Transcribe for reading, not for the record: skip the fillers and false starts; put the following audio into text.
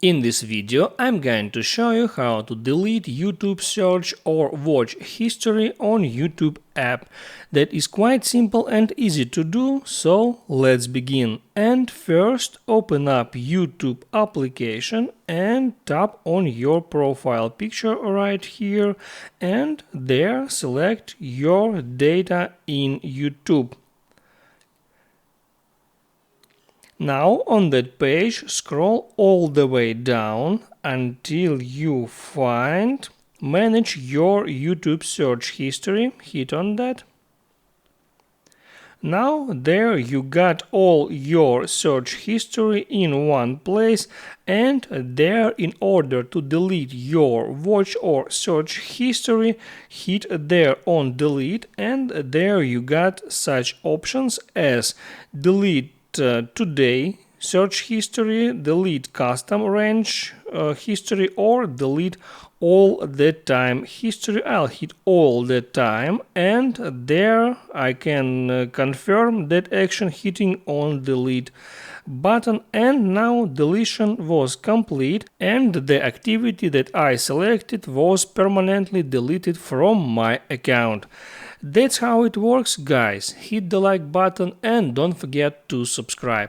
In this video, I'm going to show you how to delete YouTube search or watch history on YouTube app. That is quite simple and easy to do, so let's begin. And first, open up YouTube application and tap on your profile picture right here, and there select your data in YouTube. Now on that page scroll all the way down until you find Manage your YouTube search history. Hit on that. Now there you got all your search history in one place, and there, in order to delete your watch or search history, hit there on delete, and there you got such options as delete today search history, delete custom range history, or delete all the time history. I'll hit all the time, and there I can confirm that action hitting on delete button, and now deletion was complete and the activity that I selected was permanently deleted from my account. That's how it works, guys. Hit the like button and don't forget to subscribe.